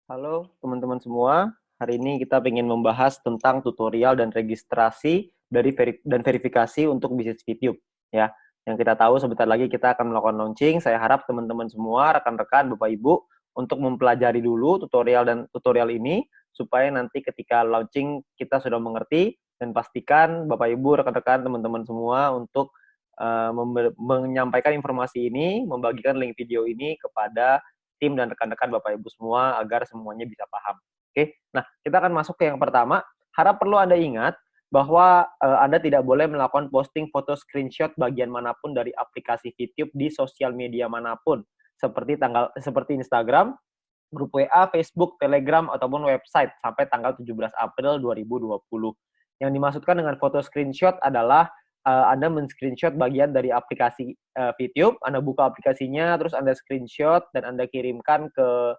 Halo teman-teman semua, hari ini kita ingin membahas tentang tutorial dan registrasi dan verifikasi untuk bisnis YouTube ya. Yang kita tahu sebentar lagi kita akan melakukan launching. Saya harap teman-teman semua, rekan-rekan, Bapak Ibu untuk mempelajari dulu tutorial ini supaya nanti ketika launching kita sudah mengerti, dan pastikan Bapak Ibu, rekan-rekan, teman-teman semua untuk menyampaikan informasi ini, membagikan link video ini kepada tim dan rekan-rekan Bapak Ibu semua agar semuanya bisa paham. Oke, nah kita akan masuk ke yang pertama. Harap perlu Anda ingat bahwa Anda tidak boleh melakukan posting foto screenshot bagian manapun dari aplikasi YouTube di sosial media manapun, seperti Instagram, grup WA, Facebook, Telegram, ataupun website sampai tanggal 17 April 2020. Yang dimaksudkan dengan foto screenshot adalah Anda men-screenshot bagian dari aplikasi YouTube, Anda buka aplikasinya, terus Anda screenshot dan Anda kirimkan ke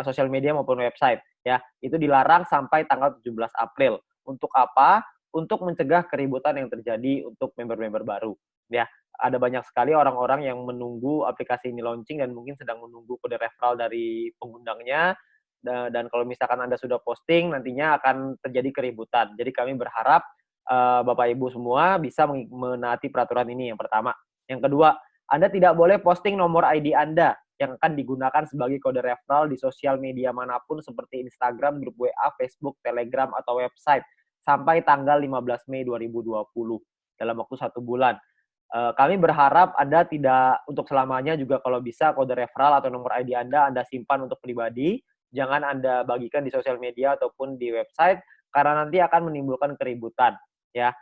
sosial media maupun website. Ya, itu dilarang sampai tanggal 17 April. Untuk apa? Untuk mencegah keributan yang terjadi untuk member-member baru. Ya, ada banyak sekali orang-orang yang menunggu aplikasi ini launching dan mungkin sedang menunggu kode referral dari pengundangnya. Dan kalau misalkan Anda sudah posting, nantinya akan terjadi keributan. Jadi kami berharap Bapak Ibu semua bisa menaati peraturan ini yang pertama. Yang kedua, Anda tidak boleh posting nomor ID Anda yang akan digunakan sebagai kode referral di sosial media manapun seperti Instagram, grup WA, Facebook, Telegram, atau website sampai tanggal 15 Mei 2020 dalam waktu 1 bulan. Kami berharap Anda tidak untuk selamanya juga kalau bisa kode referral atau nomor ID Anda simpan untuk pribadi, jangan Anda bagikan di sosial media ataupun di website karena nanti akan menimbulkan keributan ya.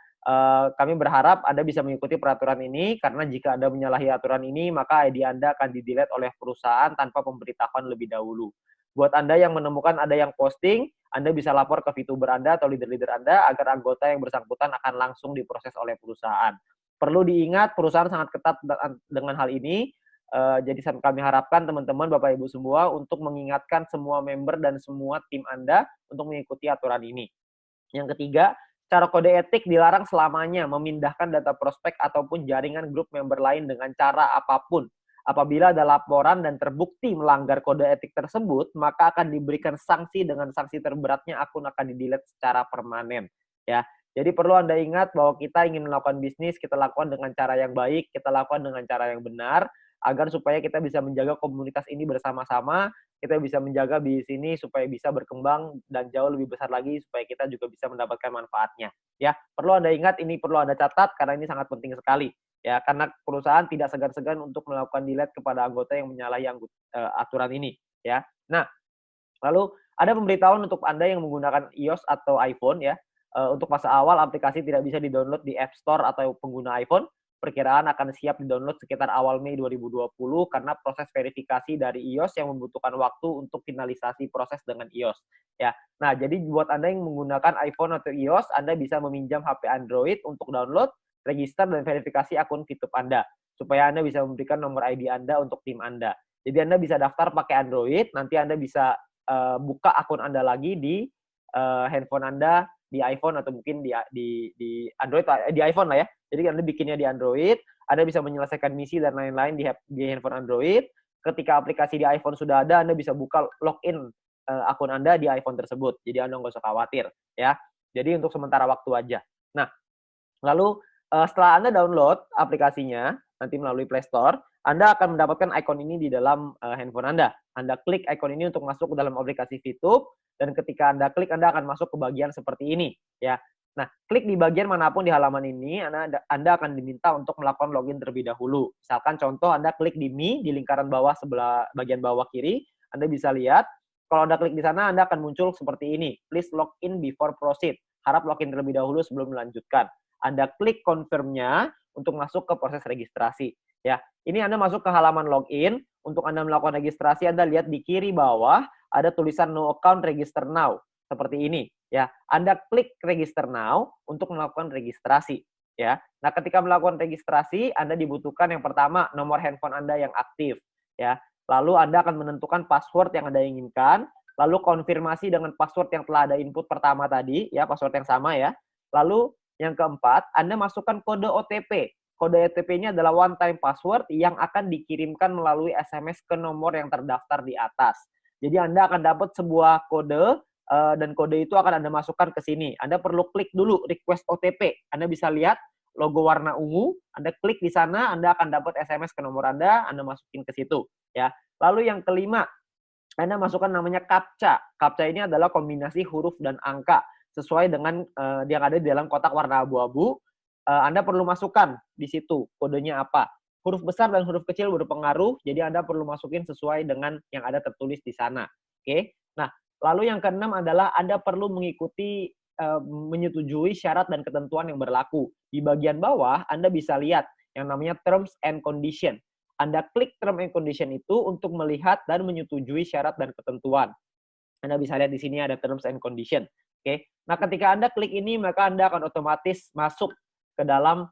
Kami berharap Anda bisa mengikuti peraturan ini karena jika Anda menyalahi aturan ini maka ID Anda akan di-delete oleh perusahaan tanpa pemberitahuan lebih dahulu. Buat Anda yang menemukan ada yang posting, Anda bisa lapor ke VTuber Anda atau leader-leader Anda agar anggota yang bersangkutan akan langsung diproses oleh perusahaan. Perlu diingat perusahaan sangat ketat dengan hal ini. Jadi kami harapkan teman-teman Bapak Ibu semua untuk mengingatkan semua member dan semua tim Anda untuk mengikuti aturan ini. Yang ketiga, secara kode etik dilarang selamanya memindahkan data prospek ataupun jaringan grup member lain dengan cara apapun. Apabila ada laporan dan terbukti melanggar kode etik tersebut, maka akan diberikan sanksi dengan sanksi terberatnya akun akan di-delete secara permanen. Ya, jadi perlu Anda ingat bahwa kita ingin melakukan bisnis, kita lakukan dengan cara yang baik, kita lakukan dengan cara yang benar, agar supaya kita bisa menjaga komunitas ini bersama-sama, kita bisa menjaga bisnis ini supaya bisa berkembang dan jauh lebih besar lagi supaya kita juga bisa mendapatkan manfaatnya. Ya, perlu Anda ingat ini perlu Anda catat karena ini sangat penting sekali. Ya, karena perusahaan tidak segan-segan untuk melakukan delete kepada anggota yang menyalahi aturan ini, ya. Nah, lalu ada pemberitahuan untuk Anda yang menggunakan iOS atau iPhone ya. Untuk masa awal aplikasi tidak bisa di-download di App Store atau pengguna iPhone. Perkiraan akan siap di-download sekitar awal Mei 2020 karena proses verifikasi dari iOS yang membutuhkan waktu untuk finalisasi proses dengan iOS. Ya. Nah, jadi buat Anda yang menggunakan iPhone atau iOS, Anda bisa meminjam HP Android untuk download, register, dan verifikasi akun VTube Anda. Supaya Anda bisa memberikan nomor ID Anda untuk tim Anda. Jadi Anda bisa daftar pakai Android, nanti Anda bisa buka akun Anda lagi di handphone Anda di iPhone atau mungkin di Android, di iPhone lah ya. Jadi Anda bikinnya di Android, Anda bisa menyelesaikan misi dan lain-lain di handphone Android. Ketika aplikasi di iPhone sudah ada, Anda bisa buka login akun Anda di iPhone tersebut. Jadi Anda nggak usah khawatir ya. Jadi untuk sementara waktu aja. Nah, lalu setelah Anda download aplikasinya nanti melalui Play Store, Anda akan mendapatkan ikon ini di dalam handphone Anda. Anda klik ikon ini untuk masuk ke dalam aplikasi VTube dan ketika Anda klik Anda akan masuk ke bagian seperti ini ya. Nah, klik di bagian manapun di halaman ini Anda akan diminta untuk melakukan login terlebih dahulu. Misalkan contoh Anda klik di Me di lingkaran bawah sebelah bagian bawah kiri, Anda bisa lihat kalau Anda klik di sana Anda akan muncul seperti ini. Please log in before proceed. Harap login terlebih dahulu sebelum melanjutkan. Anda klik confirm-nya untuk masuk ke proses registrasi. Ya, ini Anda masuk ke halaman login. Untuk Anda melakukan registrasi, Anda lihat di kiri bawah ada tulisan no account register now. Seperti ini. Ya, Anda klik register now untuk melakukan registrasi. Ya, nah ketika melakukan registrasi, Anda dibutuhkan yang pertama nomor handphone Anda yang aktif. Ya, lalu Anda akan menentukan password yang Anda inginkan. Lalu konfirmasi dengan password yang telah ada input pertama tadi, ya password yang sama ya. Lalu yang keempat, Anda masukkan kode OTP. Kode OTP-nya adalah one time password yang akan dikirimkan melalui SMS ke nomor yang terdaftar di atas. Jadi Anda akan dapat sebuah kode dan kode itu akan Anda masukkan ke sini. Anda perlu klik dulu request OTP. Anda bisa lihat logo warna ungu, Anda klik di sana, Anda akan dapat SMS ke nomor Anda masukin ke situ, ya. Lalu yang kelima, Anda masukkan namanya CAPTCHA. CAPTCHA ini adalah kombinasi huruf dan angka sesuai dengan yang ada di dalam kotak warna abu-abu. Anda perlu masukkan di situ kodenya apa. Huruf besar dan huruf kecil berpengaruh, jadi Anda perlu masukin sesuai dengan yang ada tertulis di sana. Oke. Nah, lalu yang keenam adalah Anda perlu mengikuti menyetujui syarat dan ketentuan yang berlaku. Di bagian bawah Anda bisa lihat yang namanya terms and condition. Anda klik term and condition itu untuk melihat dan menyetujui syarat dan ketentuan. Anda bisa lihat di sini ada terms and condition. Oke. Nah, ketika Anda klik ini, maka Anda akan otomatis masuk ke dalam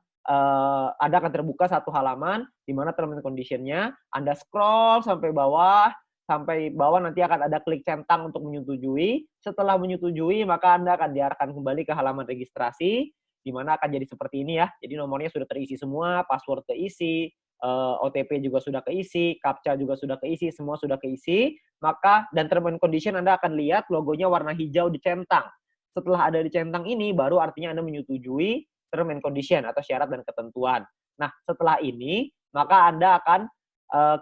Anda akan terbuka satu halaman di mana term and condition-nya. Anda scroll sampai bawah nanti akan ada klik centang untuk menyetujui. Setelah menyetujui, maka Anda akan diarahkan kembali ke halaman registrasi, di mana akan jadi seperti ini ya. Jadi nomornya sudah terisi semua, password keisi, OTP juga sudah keisi, CAPTCHA juga sudah keisi, semua sudah keisi. Maka dan term and condition Anda akan lihat logonya warna hijau dicentang. Setelah ada dicentang ini, baru artinya Anda menyetujui term and condition atau syarat dan ketentuan. Nah, setelah ini, maka Anda akan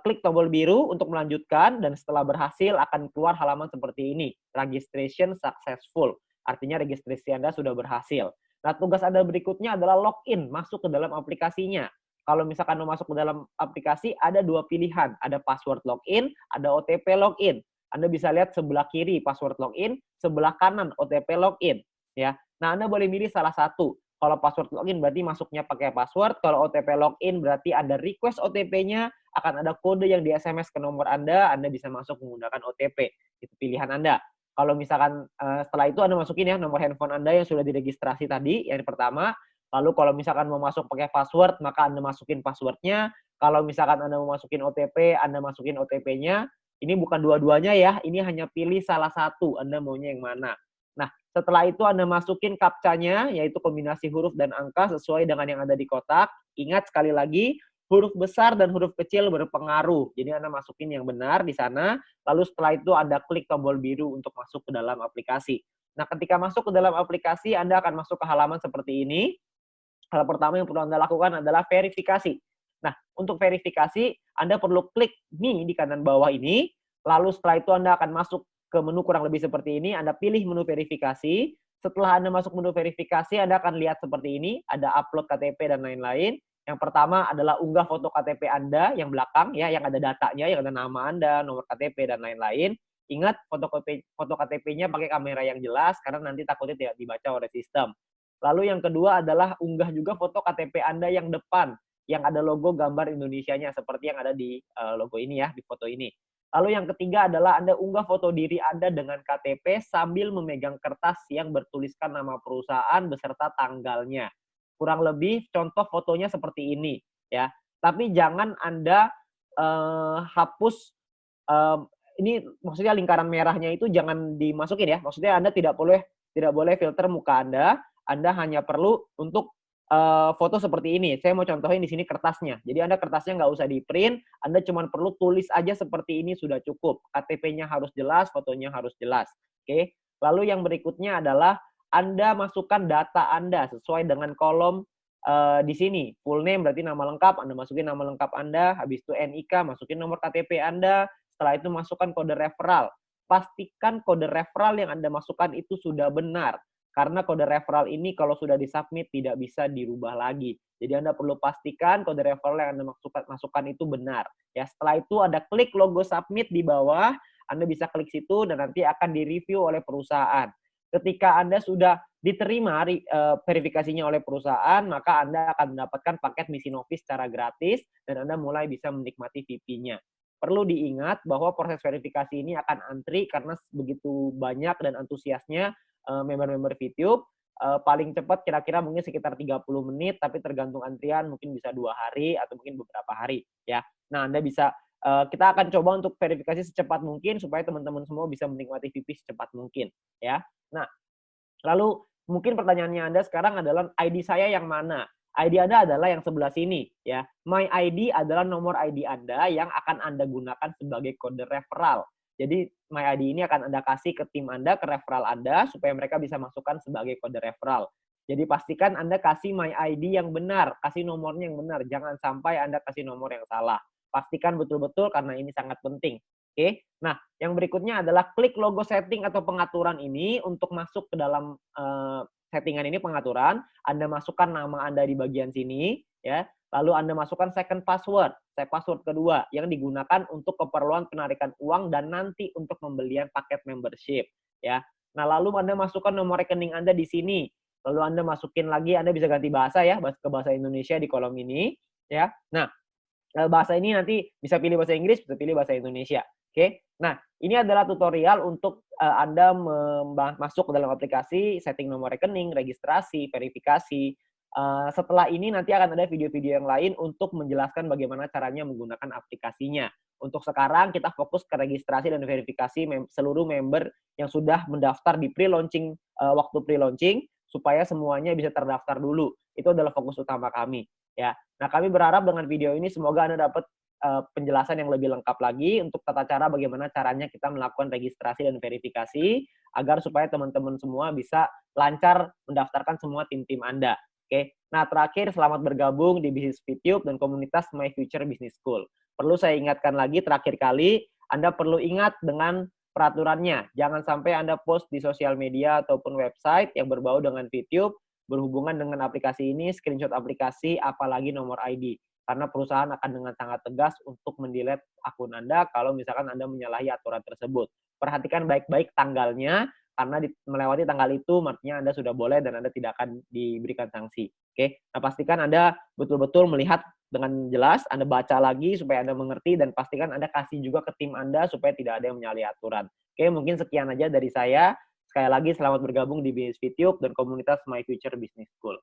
klik tombol biru untuk melanjutkan, dan setelah berhasil akan keluar halaman seperti ini, registration successful, artinya registrasi Anda sudah berhasil. Nah, tugas Anda berikutnya adalah login, masuk ke dalam aplikasinya. Kalau misalkan mau masuk ke dalam aplikasi, ada dua pilihan, ada password login, ada OTP login. Anda bisa lihat sebelah kiri password login, sebelah kanan OTP login, ya. Nah, Anda boleh milih salah satu. Kalau password login berarti masuknya pakai password, kalau OTP login berarti ada request OTP-nya, akan ada kode yang di SMS ke nomor Anda bisa masuk menggunakan OTP. Itu pilihan Anda. Kalau misalkan setelah itu Anda masukin ya nomor handphone Anda yang sudah diregistrasi tadi, yang pertama. Lalu kalau misalkan mau masuk pakai password, maka Anda masukin passwordnya. Kalau misalkan Anda mau masukin OTP, Anda masukin OTP-nya. Ini bukan dua-duanya ya, ini hanya pilih salah satu, Anda maunya yang mana. Nah, setelah itu Anda masukin CAPTCHA-nya, yaitu kombinasi huruf dan angka sesuai dengan yang ada di kotak. Ingat sekali lagi, huruf besar dan huruf kecil berpengaruh. Jadi Anda masukin yang benar di sana, lalu setelah itu Anda klik tombol biru untuk masuk ke dalam aplikasi. Nah, ketika masuk ke dalam aplikasi, Anda akan masuk ke halaman seperti ini. Hal pertama yang perlu Anda lakukan adalah verifikasi. Nah, untuk verifikasi, Anda perlu klik nih di kanan bawah ini, lalu setelah itu Anda akan masuk ke menu kurang lebih seperti ini, Anda pilih menu verifikasi. Setelah Anda masuk menu verifikasi, Anda akan lihat seperti ini, ada upload KTP dan lain-lain. Yang pertama adalah unggah foto KTP Anda yang belakang, ya, yang ada datanya, yang ada nama Anda, nomor KTP, dan lain-lain. Ingat, foto KTP-nya pakai kamera yang jelas, karena nanti takutnya tidak dibaca oleh sistem. Lalu yang kedua adalah unggah juga foto KTP Anda yang depan, yang ada logo gambar Indonesianya, seperti yang ada di logo ini ya, di foto ini. Lalu yang ketiga adalah Anda unggah foto diri Anda dengan KTP sambil memegang kertas yang bertuliskan nama perusahaan beserta tanggalnya. Kurang lebih contoh fotonya seperti ini, ya. Tapi jangan Anda hapus, ini maksudnya lingkaran merahnya itu jangan dimasukin ya. Maksudnya Anda tidak boleh filter muka Anda hanya perlu untuk foto seperti ini. Saya mau contohin di sini kertasnya. Jadi Anda kertasnya nggak usah di-print, Anda cuma perlu tulis aja seperti ini sudah cukup. KTP-nya harus jelas, fotonya harus jelas. Oke. Lalu yang berikutnya adalah Anda masukkan data Anda sesuai dengan kolom di sini. Full name berarti nama lengkap, Anda masukin nama lengkap Anda, habis itu NIK, masukin nomor KTP Anda, setelah itu masukkan kode referral. Pastikan kode referral yang Anda masukkan itu sudah benar. Karena kode referral ini kalau sudah disubmit tidak bisa dirubah lagi. Jadi Anda perlu pastikan kode referral yang Anda masukkan itu benar. Ya, setelah itu Anda klik logo submit di bawah, Anda bisa klik situ dan nanti akan direview oleh perusahaan. Ketika Anda sudah diterima verifikasinya oleh perusahaan, maka Anda akan mendapatkan paket Mission Office secara gratis dan Anda mulai bisa menikmati VP-nya. Perlu diingat bahwa proses verifikasi ini akan antri karena begitu banyak dan antusiasnya member-member VTube. Paling cepat kira-kira mungkin sekitar 30 menit, tapi tergantung antrian mungkin bisa 2 hari atau mungkin beberapa hari ya. Nah, Anda bisa kita akan coba untuk verifikasi secepat mungkin supaya teman-teman semua bisa menikmati VP secepat mungkin ya. Nah, lalu mungkin pertanyaannya Anda sekarang adalah ID saya yang mana? ID Anda adalah yang sebelah sini ya. My ID adalah nomor ID Anda yang akan Anda gunakan sebagai kode referral. Jadi My ID ini akan Anda kasih ke tim Anda, ke referral Anda, supaya mereka bisa masukkan sebagai kode referral. Jadi pastikan Anda kasih My ID yang benar, kasih nomornya yang benar. Jangan sampai Anda kasih nomor yang salah. Pastikan betul-betul karena ini sangat penting. Oke, nah yang berikutnya adalah klik logo setting atau pengaturan ini untuk masuk ke dalam settingan ini pengaturan. Anda masukkan nama Anda di bagian sini, ya. Lalu Anda masukkan second password, password kedua yang digunakan untuk keperluan penarikan uang dan nanti untuk pembelian paket membership, ya. Nah, lalu Anda masukkan nomor rekening Anda di sini. Lalu Anda masukin lagi, Anda bisa ganti bahasa ya, ke bahasa Indonesia di kolom ini, ya. Nah, bahasa ini nanti bisa pilih bahasa Inggris, bisa pilih bahasa Indonesia. Oke. Nah, ini adalah tutorial untuk Anda masuk ke dalam aplikasi, setting nomor rekening, registrasi, verifikasi. Setelah ini nanti akan ada video-video yang lain untuk menjelaskan bagaimana caranya menggunakan aplikasinya. Untuk sekarang kita fokus ke registrasi dan verifikasi seluruh member yang sudah mendaftar di pre-launching, waktu pre-launching, supaya semuanya bisa terdaftar dulu. Itu adalah fokus utama kami. Ya, nah kami berharap dengan video ini semoga Anda dapat penjelasan yang lebih lengkap lagi untuk tata cara bagaimana caranya kita melakukan registrasi dan verifikasi agar supaya teman-teman semua bisa lancar mendaftarkan semua tim-tim Anda. Oke. Nah, terakhir selamat bergabung di Bisnis Fitube dan komunitas My Future Business School. Perlu saya ingatkan lagi terakhir kali, Anda perlu ingat dengan peraturannya. Jangan sampai Anda post di sosial media ataupun website yang berbau dengan Fitube berhubungan dengan aplikasi ini, screenshot aplikasi, apalagi nomor ID. Karena perusahaan akan dengan sangat tegas untuk mendelete akun Anda kalau misalkan Anda menyalahi aturan tersebut. Perhatikan baik-baik tanggalnya, karena melewati tanggal itu artinya Anda sudah boleh dan Anda tidak akan diberikan sanksi. Oke, nah pastikan Anda betul-betul melihat dengan jelas, Anda baca lagi supaya Anda mengerti, dan pastikan Anda kasih juga ke tim Anda supaya tidak ada yang menyalahi aturan. Oke, mungkin sekian aja dari saya. Sekali lagi selamat bergabung di Bisnis Fitube dan komunitas My Future Business School.